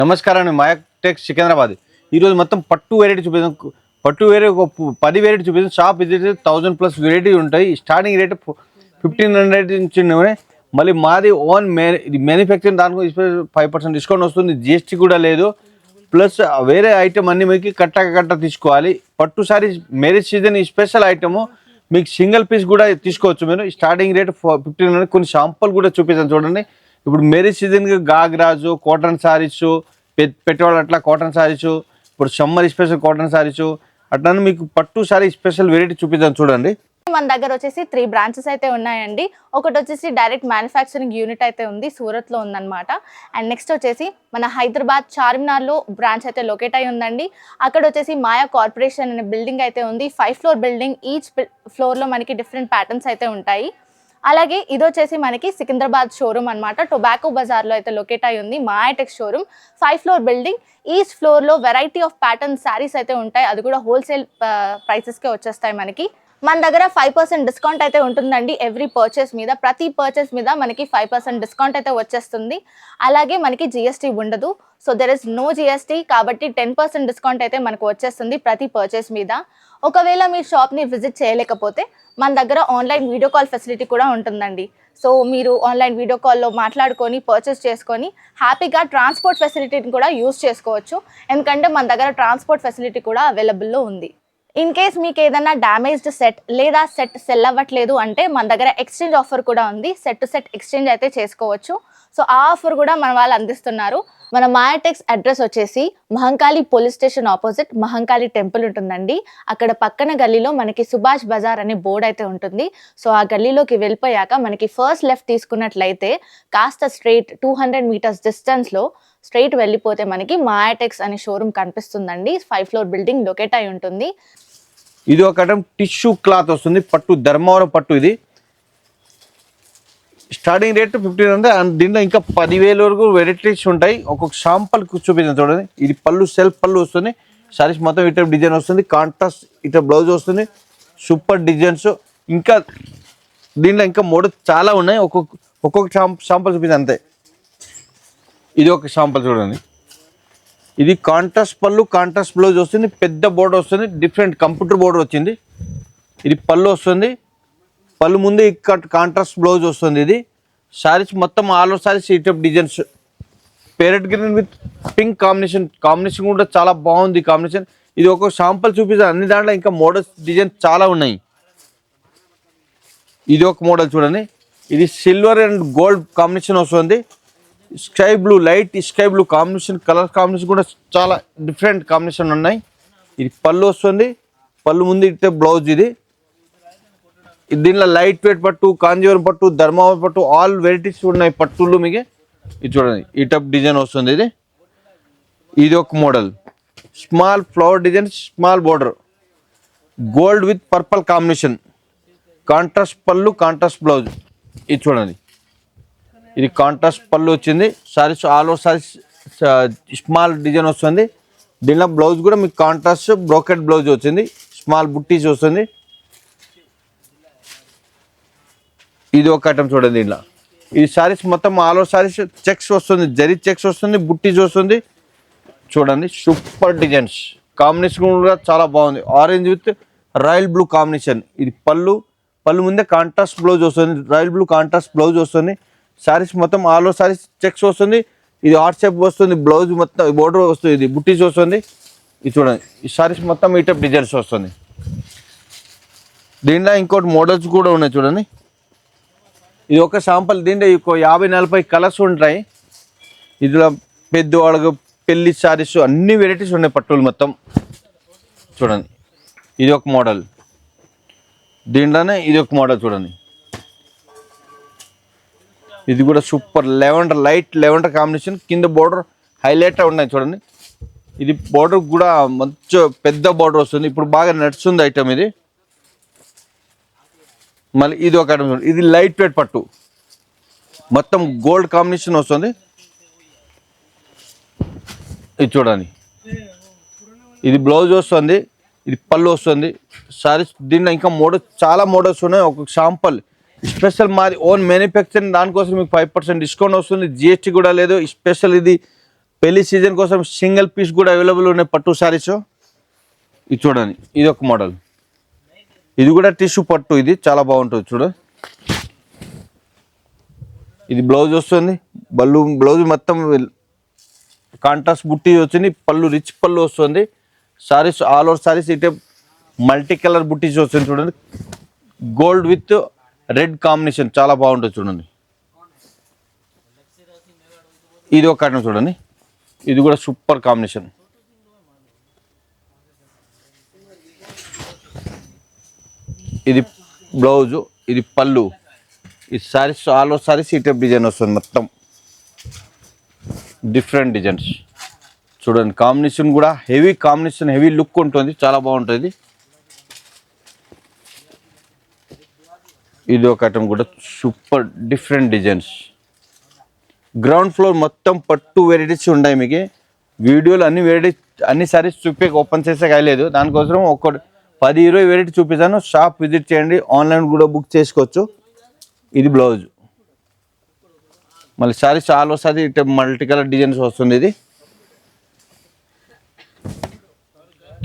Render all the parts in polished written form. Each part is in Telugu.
నమస్కారం అండి. మాయక్ టెక్స్ సికింద్రాబాద్. ఈరోజు మొత్తం పట్టు వెరైటీ చూపిస్తాం. పట్టు వెరైటీ ఒక 10 వెరైటీ చూపిస్తాం. షాప్ విజిట్ 1000+ వెరైటీ ఉంటాయి. స్టార్టింగ్ రేట్ 1500 నుంచి మళ్ళీ మాది ఓన్ మ్యానుఫ్యాక్చరింగ్, దానికి 5% డిస్కౌంట్ వస్తుంది. జిఎస్టీ కూడా లేదు. ప్లస్ వేరే ఐటమ్ అన్ని మీకు కట్ట తీసుకోవాలి. పట్టు saris marriage season special item, మీకు సింగిల్ పీస్ కూడా తీసుకోవచ్చు. మీరు స్టార్టింగ్ రేట్ 1500. కొన్ని షాంపుల్ కూడా చూపిస్తాను చూడండి. ఇప్పుడు మ్యారేజ్ సీజన్కి గాగ్రాజు, కాటన్ సారీస్ పెట్టేవాళ్ళు, అట్లా కాటన్ సారీస్, ఇప్పుడు సమ్మర్ స్పెషల్ కాటన్ సారీస్, అట్లా మీకు పట్టు సారీ స్పెషల్ వెరైటీ చూపిస్తాను చూడండి. మన దగ్గర వచ్చేసి 3 బ్రాంచెస్ అయితే ఉన్నాయండి. ఒకటి వచ్చేసి డైరెక్ట్ మ్యానుఫ్యాక్చరింగ్ యూనిట్ అయితే ఉంది, సూరత్లో ఉందన్నమాట. అండ్ నెక్స్ట్ వచ్చేసి మన హైదరాబాద్ చార్మినార్లో బ్రాంచ్ అయితే లొకేట్ అయి ఉందండి. అక్కడ వచ్చేసి మాయా కార్పొరేషన్ అనే బిల్డింగ్ అయితే ఉంది. 5 ఫ్లోర్ బిల్డింగ్. ఈచ్ ఫ్లోర్లో మనకి డిఫరెంట్ ప్యాటర్న్స్ అయితే ఉంటాయి. అలాగే ఇది వచ్చేసి మనకి సికింద్రాబాద్ షోరూమ్ అనమాట. టొబాకో బజార్లో అయితే లొకేట్ అయి ఉంది Maya Tex showroom. 5 floor building. Each ఫ్లోర్లో వెరైటీ ఆఫ్ ప్యాటర్న్ శారీస్ అయితే ఉంటాయి. అది కూడా హోల్సేల్ ప్రైసెస్కే వచ్చేస్తాయి మనకి. మన దగ్గర 5% డిస్కౌంట్ అయితే ఉంటుందండి ఎవ్రీ పర్చేస్ మీద. ప్రతి పర్చేస్ మీద మనకి 5% డిస్కౌంట్ అయితే వచ్చేస్తుంది. అలాగే మనకి జిఎస్టీ ఉండదు. So there is no GST, కాబట్టి 10% డిస్కౌంట్ అయితే మనకు వచ్చేస్తుంది ప్రతి పర్చేస్ మీద. ఒకవేళ మీ షాప్ని విజిట్ చేయలేకపోతే మన దగ్గర ఆన్లైన్ వీడియో కాల్ ఫెసిలిటీ కూడా ఉంటుందండి. సో మీరు ఆన్లైన్ వీడియో కాల్లో మాట్లాడుకొని పర్చేస్ చేసుకొని హ్యాపీగా ట్రాన్స్పోర్ట్ ఫెసిలిటీని కూడా యూస్ చేసుకోవచ్చు. ఎందుకంటే మన దగ్గర ట్రాన్స్పోర్ట్ ఫెసిలిటీ కూడా అవైలబుల్లో ఉంది. ఇన్ కేస్ మీకు ఏదైనా డ్యామేజ్డ్ సెట్ లేదా సెట్ సెల్ అవ్వట్లేదు అంటే మన దగ్గర ఎక్స్చేంజ్ ఆఫర్ కూడా ఉంది. సెట్ టు సెట్ ఎక్స్చేంజ్ అయితే చేసుకోవచ్చు. సో ఆ ఆఫర్ కూడా మన వాళ్ళు అందిస్తున్నారు. మన మాయా టెక్స్ అడ్రస్ వచ్చేసి Mahankali police station opposite Mahankali temple ఉంటుందండి. అక్కడ పక్కన గల్లీలో మనకి సుభాష్ బజార్ అనే బోర్డు అయితే ఉంటుంది. సో ఆ గల్లీలోకి వెళ్ళిపోయాక మనకి ఫస్ట్ లెఫ్ట్ తీసుకున్నట్లయితే కాస్త స్ట్రైట్ 200 మీటర్స్ డిస్టెన్స్లో స్ట్రైట్ వెళ్ళిపోతే మనకి మాయా టెక్స్ అనే షోరూమ్ కనిపిస్తుందండి. 5 ఫ్లోర్ బిల్డింగ్ లొకేట్ అయి ఉంటుంది. ఇది ఒక టిష్యూ క్లాత్ వస్తుంది, పట్టు ధర్మవరం పట్టు. ఇది స్టార్టింగ్ రేట్ 1500. అండ్ దీంట్లో ఇంకా 10,000 వరకు వెరైటీస్ ఉంటాయి. ఒక్కొక్క షాంపల్ చూపించాను చూడండి. ఇది పళ్ళు, సెల్ఫ్ పళ్ళు వస్తుంది. సారీస్ మొత్తం ఇట డిజైన్ వస్తుంది. కాంట్రాస్ట్ ఇట బ్లౌజ్ వస్తుంది. Super designs. ఇంకా దీంట్లో ఇంకా మోడల్ చాలా ఉన్నాయి. ఒక్కొక్క షాంపల్ చూపించాను అంతే. ఇది ఒక షాంపల్ చూడండి. ఇది కాంట్రాస్ట్ పళ్ళు, కాంట్రాస్ట్ బ్లౌజ్ వస్తుంది. పెద్ద బోర్డర్ వస్తుంది. డిఫరెంట్ కంప్యూటర్ బోర్డర్ వచ్చింది. ఇది పళ్ళు వస్తుంది. పళ్ళు ముందు ఇక్కడ కాంట్రాస్ట్ బ్లౌజ్ వస్తుంది. ఇది శారీస్ మొత్తం ఆల్ ఓవర్ శారీస్ ఈ type designs. Parrot green with pink combination కూడా చాలా బాగుంది కాంబినేషన్. ఇది ఒక షాంపల్ చూపిస్తాను. అన్ని దాంట్లో ఇంకా మోడల్స్ డిజైన్స్ చాలా ఉన్నాయి. ఇది ఒక మోడల్ చూడండి. ఇది సిల్వర్ అండ్ గోల్డ్ కాంబినేషన్ వస్తుంది. Sky blue, light sky blue combination, colour combination కూడా చాలా డిఫరెంట్ కాంబినేషన్ ఉన్నాయి. ఇది పళ్ళు వస్తుంది. పళ్ళు ముందు ఇట్టే బ్లౌజ్. ఇది దీనిలో లైట్ వెయిట్ పట్టు, కాంజీవరం పట్టు, ధర్మవరం పట్టు, ఆల్ వెరైటీస్ ఉన్నాయి పట్టులు మీకు. ఇది చూడండి, ఈ టైప్ డిజైన్ వస్తుంది. ఇది ఒక model. Small flower design, small border, gold with purple combination, contrast పళ్ళు, కాంట్రాస్ట్ బ్లౌజ్. ఇది చూడండి. ఇది కాంట్రాస్ట్ పళ్ళు వచ్చింది. Saris all over saris small design వస్తుంది. దీనిలో బ్లౌజ్ కూడా మీకు కాంట్రాస్ట్ బ్రోకెట్ బ్లౌజ్ వచ్చింది. స్మాల్ బుట్టీస్ వస్తుంది. ఇది ఒక ఐటమ్ చూడండి. దీంట్లో ఇది సారీస్ మొత్తం ఆల్ ఓవర్ సారీస్ చెక్స్ వస్తుంది. జరీ చెక్స్ వస్తుంది. బుట్టీస్ వస్తుంది. చూడండి, సూపర్ డిజైన్స్. కాంబినేషన్ కూడా చాలా బాగుంది. Orange with royal blue combination. ఇది పళ్ళు ముందే కాంట్రాస్ట్ బ్లౌజ్ వస్తుంది. రాయల్ బ్లూ కాంట్రాస్ట్ బ్లౌజ్ వస్తుంది. సారీస్ మొత్తం ఆల్ ఓవర్ సారీస్ చెక్స్ వస్తుంది. ఇది హార్ట్ షేప్ వస్తుంది. బ్లౌజ్ మొత్తం బోర్డర్ వస్తుంది. ఇది బుట్టీస్ వస్తుంది. ఇది చూడండి, ఈ సారీస్ మొత్తం ఈ టైప్ డిజైన్స్ వస్తుంది. దీంట్లో ఇంకోటి మోడల్స్ కూడా ఉన్నాయి చూడండి. ఇది ఒక శాంపుల్. దీంట్లో 50-40 కలర్స్ ఉంటాయి. ఇందులో పెద్దవాళ్ళకు పెళ్లి సారీస్ అన్ని వెరైటీస్ ఉన్నాయి పట్టులు మొత్తం. చూడండి, ఇది ఒక మోడల్. దీంట్లోనే ఇది ఒక మోడల్ చూడండి. ఇది కూడా super lavender, light lavender combination. కింద బోర్డర్ హైలైట్ ఉన్నాయి చూడండి. ఇది బోర్డర్ కూడా మంచి పెద్ద బోర్డర్ వస్తుంది. ఇప్పుడు బాగా నడుస్తుంది ఐటమ్ ఇది. మళ్ళీ ఇది ఒక ఐటమ్ చూడండి. ఇది లైట్ వెయిట్ పట్టు, మొత్తం గోల్డ్ కాంబినేషన్ వస్తుంది. ఇది చూడండి, ఇది బ్లౌజ్ వస్తుంది. ఇది పళ్ళు వస్తుంది. సారీస్ దీంట్లో ఇంకా చాలా మోడల్స్ ఉన్నాయి. ఒక శాంపుల్ స్పెషల్ మాది ఓన్ మ్యానుఫ్యాక్చరింగ్, దానికోసం మీకు 5% డిస్కౌంట్ వస్తుంది. జిఎస్టీ కూడా లేదు. స్పెషల్ ఇది పెళ్లి సీజన్ కోసం సింగిల్ పీస్ కూడా అవైలబుల్ ఉన్నాయి పట్టు శారీస్. ఇది చూడండి, ఇది ఒక మోడల్. ఇది కూడా టిష్యూ పట్టు, ఇది చాలా బాగుంటుంది చూడు. ఇది బ్లౌజ్ వస్తుంది, బ్లౌజ్ మొత్తం కాంట్రాస్ట్ బుట్టి వచ్చింది, పళ్ళు రిచ్ పళ్ళు వస్తుంది. సారీస్ ఆల్ ఓవర్ సారీస్ ఇటే మల్టీ కలర్ బుట్టీస్ వస్తుంది చూడండి. గోల్డ్ విత్ రెడ్ కాంబినేషన్ చాలా బాగుంటుంది చూడండి. ఇది ఒక ఐటమ్ చూడండి, ఇది కూడా సూపర్ కాంబినేషన్. ఇది బ్లౌజు, ఇది పళ్ళు. ఈ సారీస్ ఆల్ ఓవర్ సారీస్ ఈ టైప్ డిజైన్ వస్తుంది, మొత్తం డిఫరెంట్ డిజైన్స్ చూడండి. కాంబినేషన్ కూడా హెవీ కాంబినేషన్, హెవీ లుక్ ఉంటుంది, చాలా బాగుంటుంది. ఇది ఒక ఐటమ్ కూడా super different designs. Ground floor మొత్తం పట్టు వెరైటీస్ ఉన్నాయి మీకు. వీడియోలో అన్ని సారీస్ చూపే ఓపెన్ చేసే కాలేదు, దానికోసం ఒక 10-20 వెరైటీ చూపిస్తాను. షాప్ విజిట్ చేయండి, ఆన్లైన్ కూడా బుక్ చేసుకోవచ్చు. ఇది బ్లౌజ్, మళ్ళీ సారీస్ ఆల్ వస్తుంది, ఇటు మల్టీ కలర్ డిజైన్స్ వస్తుంది. ఇది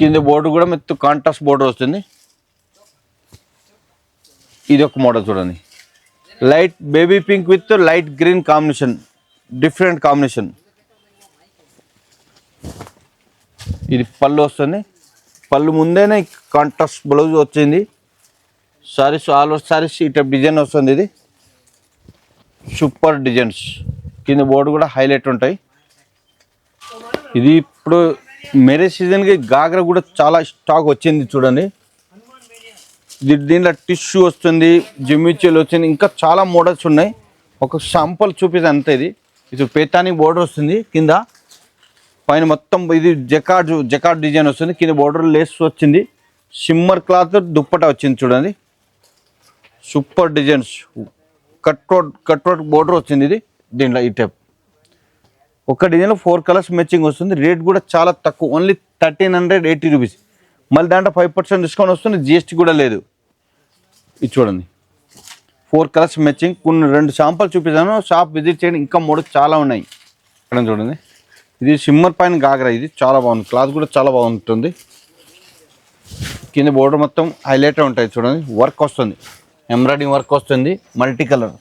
కింద బోర్డర్ కూడా మొత్తం కాంట్రాస్ట్ బోర్డర్ వస్తుంది. ఇది ఒక మోడల్ చూడండి, light baby pink with light green combination, different combination. ఇది పళ్ళు వస్తుంది, పళ్ళు ముందేనే కాంట్రాస్ట్ బ్లౌజ్ వచ్చింది. సారీస్ ఆల్ ఓవర్ సారీస్ ఈ టైప్ డిజైన్ వస్తుంది. ఇది సూపర్ డిజైన్స్, కింద బోర్డు కూడా హైలైట్ ఉంటాయి. ఇది ఇప్పుడు మ్యారేజ్ సీజన్కి గాగ్రా కూడా చాలా స్టాక్ వచ్చింది చూడండి. దీంట్లో టిష్యూ వస్తుంది, జిమ్మిచీలు వచ్చింది, ఇంకా చాలా మోడల్స్ ఉన్నాయి. ఒక శాంపుల్ చూపిస్తే అంతే. ఇది పేతాని బోర్డర్ వస్తుంది, కింద పైన మొత్తం ఇది జకార్డ్ డిజైన్ వస్తుంది, కింద బోర్డర్ లేస్ వచ్చింది, షిమ్మర్ క్లాత్ దుప్పట వచ్చింది చూడండి. సూపర్ డిజైన్స్, కట్వర్క్ బోర్డర్ వచ్చింది. ఇది దీంట్లో ఈ టైప్ ఒక డిజైన్లో 4 కలర్స్ మ్యాచింగ్ వస్తుంది. రేట్ కూడా చాలా తక్కువ, ఓన్లీ 1380 రూపీస్. మళ్ళీ దాంట్లో 5% డిస్కౌంట్ వస్తుంది, జిఎస్టీ కూడా లేదు. ఇది చూడండి, 4 కలర్స్ మ్యాచింగ్. కొన్ని 2 శాంపుల్ చూపిస్తాను, షాప్ విజిట్ చేయండి, ఇంకా 3 చాలా ఉన్నాయి. ఇక్కడ చూడండి, ఇది షిమ్మర్ పైన గాగ్రా, ఇది చాలా బాగుంది, క్లాత్ కూడా చాలా బాగుంటుంది. కింద బోర్డర్ మొత్తం హైలైట్ ఉంటాయి చూడండి, వర్క్ వస్తుంది, ఎంబ్రాయిడింగ్ వర్క్ వస్తుంది, మల్టీ కలర్.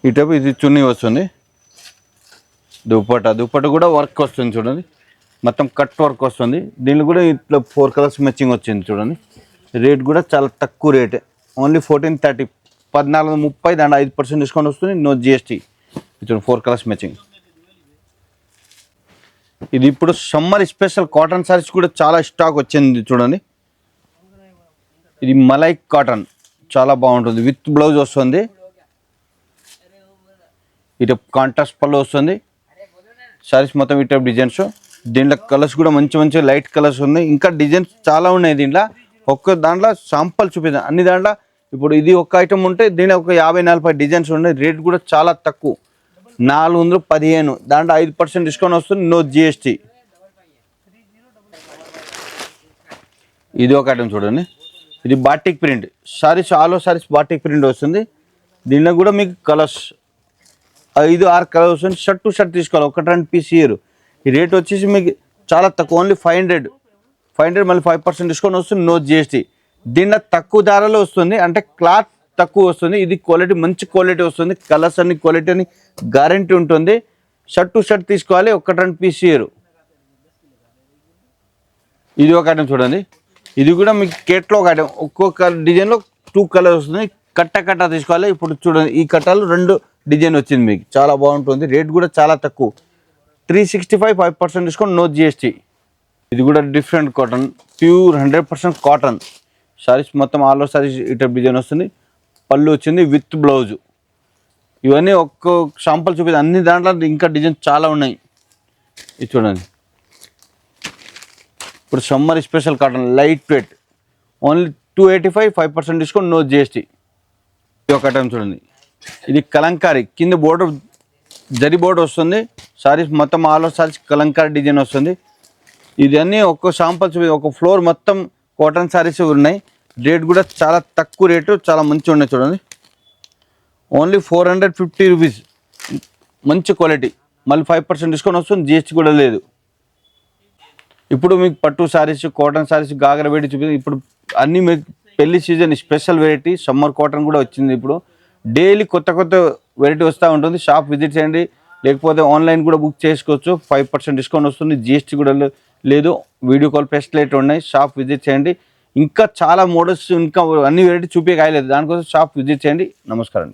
ఈ టైప్ ఇది చున్నీ వస్తుంది, దుప్పట కూడా వర్క్ వస్తుంది చూడండి, మొత్తం కట్ వర్క్ వస్తుంది. దీనిలో కూడా ఇట్లా 4 కలర్స్ మ్యాచింగ్ వచ్చింది చూడండి. రేట్ కూడా చాలా తక్కువ రేటే, ఓన్లీ 1430, 1430. దాంట్లో 5% డిస్కౌంట్ వస్తుంది, నో జిఎస్టీ. చూడండి 4 కలర్స్ మ్యాచింగ్. ఇది ఇప్పుడు సమ్మర్ స్పెషల్ కాటన్ సారీస్ కూడా చాలా స్టాక్ వచ్చింది చూడండి. ఇది మలై కాటన్ చాలా బాగుంటుంది, విత్ బ్లౌజ్ వస్తుంది, ఇటు కాంట్రాస్ట్ పళ్ళు వస్తుంది. సారీస్ మొత్తం ఈ టైప్ డిజైన్స్. దీంట్లో కలర్స్ కూడా మంచి లైట్ కలర్స్ ఉన్నాయి, ఇంకా డిజైన్స్ చాలా ఉన్నాయి దీంట్లో. ఒక్క దాంట్లో శాంపుల్ చూపిస్తాను, అన్ని దాంట్లో. ఇప్పుడు ఇది ఒక ఐటమ్ ఉంటే దీంట్లో ఒక 50-40 డిజైన్స్ ఉన్నాయి. రేట్ కూడా చాలా తక్కువ, 415. దాంట్లో 5% డిస్కౌంట్ వస్తుంది, నో జిఎస్టీ. ఇది ఒక ఐటమ్ చూడండి, ఇది batik print saris, all over saris batik print వస్తుంది. దీనిలో కూడా మీకు కలర్స్ 5-6 కలర్స్ వస్తుంది. షర్ట్ టు షర్ట్ తీసుకోవాలి, 1-2 పీస్ ఇయర్. ఈ రేట్ వచ్చేసి మీకు చాలా తక్కువ, ఓన్లీ 500. మళ్ళీ 5% డిస్కౌంట్ వస్తుంది, నో జిఎస్టీ. దీనిలో తక్కువ ధరలో వస్తుంది, అంటే క్లాత్ తక్కువ వస్తుంది. ఇది క్వాలిటీ మంచి క్వాలిటీ వస్తుంది, కలర్స్ అన్ని క్వాలిటీ అని గ్యారంటీ ఉంటుంది. షర్ట్ టు షర్ట్ తీసుకోవాలి, 1-2 పీస్ ఇయర్. ఇది ఒక ఐటమ్ చూడండి, ఇది కూడా మీకు కేట్లో ఒక ఐటమ్, ఒక్కొక్క డిజైన్లో 2 కలర్స్ వస్తుంది. కట్ట తీసుకోవాలి. ఇప్పుడు చూడండి, ఈ కట్టాలు 2 డిజైన్ వచ్చింది మీకు, చాలా బాగుంటుంది. రేట్ కూడా చాలా తక్కువ, 365, 5% డిస్కౌంట్, నో జిఎస్టీ. ఇది కూడా different cotton, pure 100% cotton sarees. మొత్తం ఆల్ ఓవర్ సారీస్ ఈ టైప్ డిజైన్ వస్తుంది, పళ్ళు వచ్చింది విత్ బ్లౌజ్. ఇవన్నీ ఒక్కొక్క శాంపుల్ చూపిస్తాను, అన్ని దాంట్లో ఇంకా డిజైన్ చాలా ఉన్నాయి. ఇది చూడండి, ఇప్పుడు summer special cotton light weight, only 285, 5% discount, no GST. ఇది ఒక ఐటమ్ చూడండి, ఇది కలంకారీ, కింద బోర్డర్ జరీ బోర్డర్ వస్తుంది. సారీస్ మొత్తం all over saris Kalamkari design వస్తుంది. ఇది అన్నీ ఒక్కో శాంపుల్స్, ఒక ఫ్లోర్ మొత్తం కాటన్ సారీస్ ఉన్నాయి. రేట్ కూడా చాలా తక్కువ రేటు, చాలా మంచిగా ఉన్నాయి చూడండి, ఓన్లీ 450 రూపీస్. మంచి క్వాలిటీ, మళ్ళీ 5% డిస్కౌంట్ వస్తుంది, జిఎస్టీ కూడా లేదు. ఇప్పుడు మీకు పట్టు శారీస్, కాటన్ శారీస్, గాగర వెరైటీ చూపించి ఇప్పుడు అన్ని మీకు పెళ్లి season special variety summer cotton కూడా వచ్చింది. ఇప్పుడు డైలీ కొత్త కొత్త వెరైటీ వస్తూ ఉంటుంది. షాప్ విజిట్ చేయండి, లేకపోతే ఆన్లైన్ కూడా బుక్ చేసుకోవచ్చు. 5% డిస్కౌంట్ వస్తుంది, జిఎస్టీ కూడా లేదు. వీడియో కాల్ ఫెసిలిటీ ఉన్నాయి. షాప్ విజిట్ చేయండి. ఇంకా చాలా మోడల్స్, ఇంకా అన్ని వెరైటీ చూపించలేదు, దానికోసం షాప్ విజిట్ చేయండి. నమస్కారం.